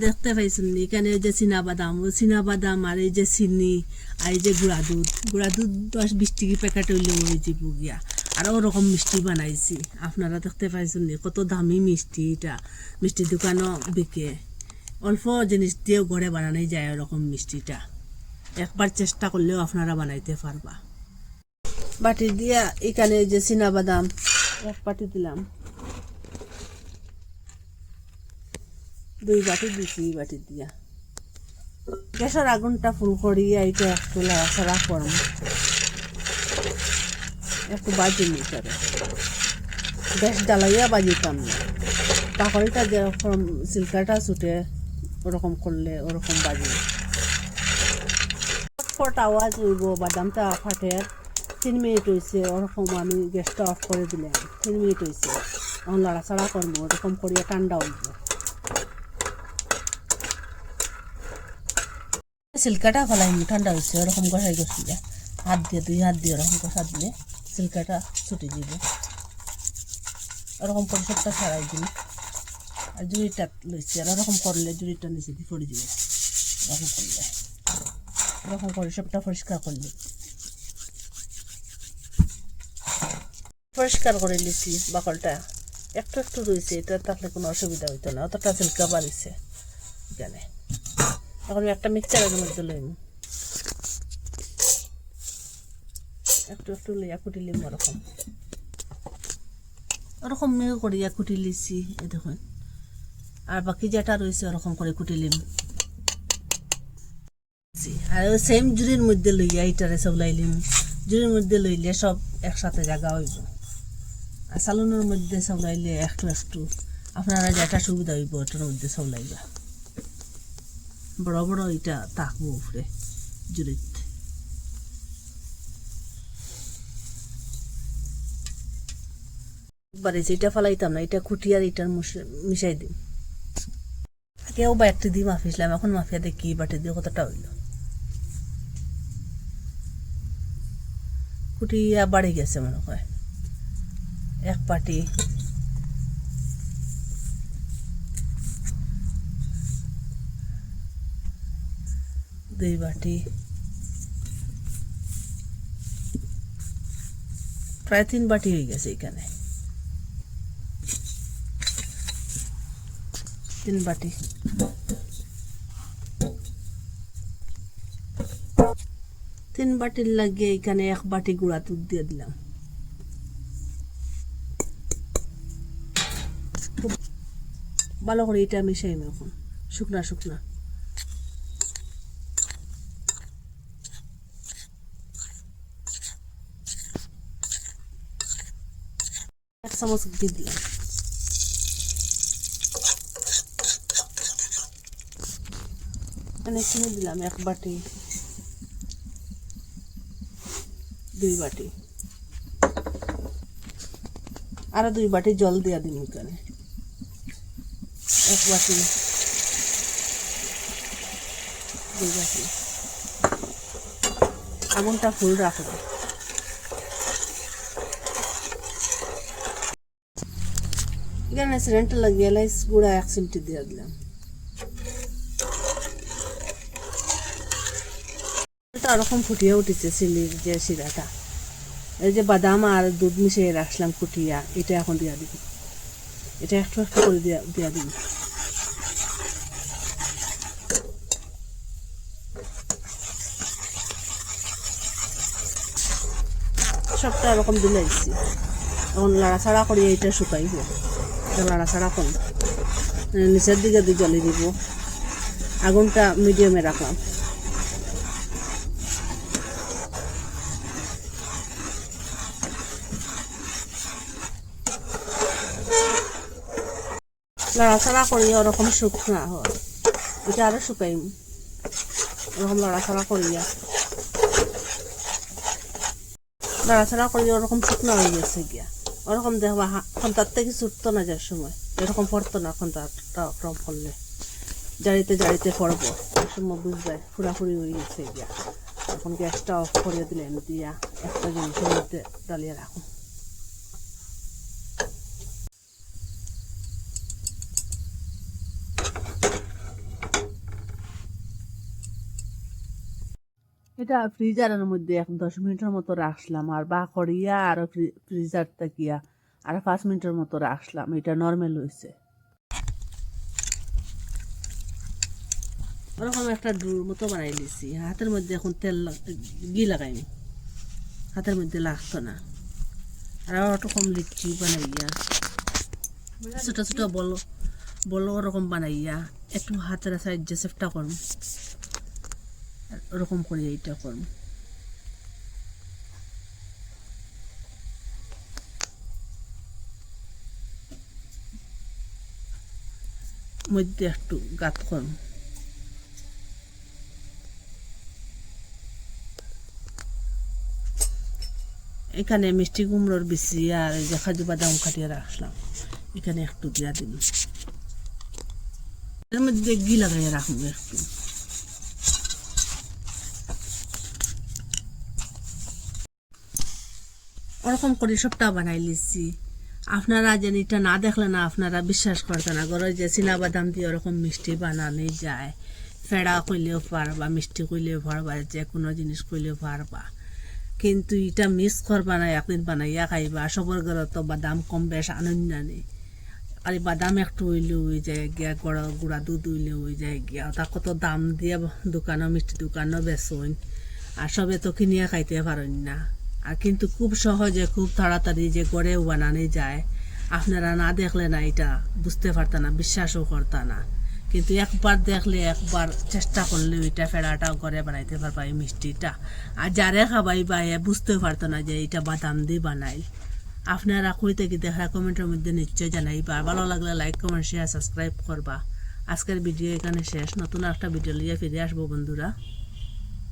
দেখতে পাইছেন এখানে এই যে চীনাবাদাম আর এই যে চিনি আর এই যে গুঁড়া দুধ 10-20 টাকা প্যাকেট হইলে হয়ে যাব গিয়া আর ওরকম মিষ্টি বানাইছি আপনারা দেখতে পাইছেন কত দামি মিষ্টি এটা মিষ্টি দোকানও বিকে অল্প জিনিস দিয়েও ঘরে বানানো যায় ওরকম মিষ্টিটা একবার চেষ্টা করলেও আপনারা বানাইতে পারবা বাটি দিয়া এখানে এই যে চীনাবাদাম এক বাটি দিলাম 2 বাটি দিছি বাটি দিয়া গ্যাসের আগুনটা ফুল করিয়া এটা একটু লাড়াচাড়া করব একটু বাজি নিতে গ্যাস জ্বালাইয়া বাজিতাম না পাকড়িটা যেরকম সিল্কাটা ছুটে ওরকম করলে ওরকম বাজি ফট আওয়াজ হইব বাদামটা ফাটে 3 মিনিট হয়েছে ওরকম আমি গ্যাসটা অফ করে দিলাম 3 মিনিট হয়েছে এখন লাড়াচাড়া করবো ওরকম করিয়া ঠান্ডা হইব সিল্কাটা ফেলাই ঠান্ডা হয়েছে ওরকম কষাই কষিয়া হাত দিয়ে 2 হাত দিয়ে ওরকম কষা দিলে সিল্কাটা ছুটে দিব ওরকম করে সবটা ছাড়াই দিন আর জুড়িটা লইছি আর ওরকম করলে জুড়িটা নিচে দিয়ে পড়ে দিবে ওরকম করলে ওরকম করে সবটা পরিষ্কার করলে পরিষ্কার করে নিছি বাকলটা একটু একটু রয়েছে এটা থাকলে কোনো অসুবিধা হইতো না অতটা সিল্কা বাড়িছে এখানে এখন একটা মিক্সচারের মধ্যে লইম একটু একটু লইয়া কুটি লিম ওরকম মেয়ে করিয়া কুটি লিছি এ দেখুন আর বাকি যেটা রয়েছে ওরকম করে কুটি লিম আর ওই সেম জুড়ির মধ্যে লইয়া এইটারে সব লাইলিম জুড়ির মধ্যে লইলে সব একসাথে জায়গা হইব আর সালুনের মধ্যে সব লাইলে একটু একটু আপনারা যেটা সুবিধা হইব ওটার মধ্যে সব লাইবা বড় বড় এটা থাকবো উপরে জুড়িত একবারে এটা ফালাইতাম না এটা খুঁটি আর এটার মিশাই দিই আগেও বা একটি দিয়ে মাফিছিলাম এখন মাফিয়া দেখি বাটি দিয়ে কতটা হইল খুঁটিয়া বাড়ি গেছে মনে হয় এক পাটি দুই বাটি প্রায় 3 বাটি হয়ে গেছে এখানে 3 বাটি 3 বাটির লাগিয়ে এখানে 1 বাটি গুঁড়া দুধ দিয়ে দিলাম খুব ভালো করে এটা মিশাই এখন শুকনা শুকনা এক চামচ দিয়ে দিলাম এখানে চিনি দিলাম 1 বাটি 2 বাটি আরো 2 বাটি জল দিয়া দিন এখানে 1 বাটি 2 বাটি আগুনটা ফুল রাখবো এখানে সিলেন্ডার লাগিয়ে এলাইচ গুঁড়া 1 চিমটি দিয়ে দিলাম এটা ওরকম ফুটিয়ে উঠেছে চিনির যে শিরাটা এই যে বাদাম আর দুধ মিশিয়ে রাখলাম কুটিয়া এটা এখন দিয়া দিব এটা একটু একটু করে দিয়া দিব সবটা এরকম দিলে দিচ্ছি এখন লাড়াচাড়া করি এটা শুকাইব লাড়াচাড়া করি নিচের দিকে দিয়ে জ্বলে দিব আগুনটা মিডিয়ামে রাখলাম লাড়াচাড়া করি ওরকম শুকনা হয় এটা আরো শুকাইম ওরকম লাড়াচাড়া করিয়া ওরকম শুকনা হয়ে গেছে গিয়া ওরকম দেখবা তার থেকে ছুটতো না যার সময় এরকম পড়তো না তারটা ওরকম করলে জারিতে জারিতে পড়বো সময় বুঝবে ফুরাফুরি হয়ে গেছে গিয়া এখন গ্যাসটা অফ করে দিলেন দিয়া একটা জিনিসের মধ্যে ডালিয়ে রাখুন এটা ফ্রিজারের মধ্যে 10 মিনিটের মতো রাখলাম, আর বা করিয়া আরো ফ্রিজার তাকিয়া আর 5 মিনিটের মতো রাখলাম, এটা নর্মাল হয়েছে। ওরকম একটা ডুর মতো বানাই দিছি, হাতের মধ্যে এখন ঘি লাগাইনি, হাতের মধ্যে লাগতো না। আর ওরকম লিচি বানাইয়া ছোট ছোট বল বল ওরকম বানাইয়া একটু হাতের সাইডে চেষ্টা করুন, ওরকম করে এইটা করুন। মধ্যে একটু গাত করুন। এখানে মিষ্টি কুমড়োর বিচি আর এই যে কাজু বাদাম কাটিয়ে রাখলাম, এখানে একটু দিয়া দিন। এর মধ্যে ঘি লাগাইয়া রাখবো একটু। ওরকম করে সবটা বানাই লিছি। আপনারা যেন এটা না দেখলে না আপনারা বিশ্বাস করতেন না, ঘরে যে বাদাম দিয়ে ওরকম মিষ্টি বানানো যায়, ফেড়া কইলেও পারবা, মিষ্টি কইলেও পারবা, যে কোনো জিনিস কইলেও পারবা। কিন্তু এটা মিক্স করবা না, একদিন বানাইয়া খাইবা। সবার ঘরে তো বাদাম কম বেশ আনন্দ নেই, আর বাদাম একটু হইলে হয়ে যায় গিয়া, গুঁড়া দুধ হইলে হয়ে যায় গিয়া। তা কত দাম দিয়ে দোকানও মিষ্টি দোকানও বেচন, আর সবে তো কিনিয়া খাইতে পারেন না। আর কিন্তু খুব সহজে খুব তাড়াতাড়ি যে গড়েও বানানো যায়, আপনারা না দেখলে না এটা বুঝতে পারত না, বিশ্বাসও করত না। কিন্তু একবার দেখলে, একবার চেষ্টা করলে এটা ফেড়াটা ঘরে বানাইতে পারবা, এই মিষ্টিটা। আর যারে খাবাইবা বুঝতে পারতো না যে এটা বাদাম দিয়ে বানাই। আপনারা কই থেকে দেখা কমেন্টের মধ্যে নিশ্চয় জানাইবা। ভালো লাগলে লাইক, কমেন্ট, শেয়ার, সাবস্ক্রাইব করবা। আজকের ভিডিও এখানে শেষ, নতুন একটা ভিডিও নিয়ে ফিরে আসবো বন্ধুরা।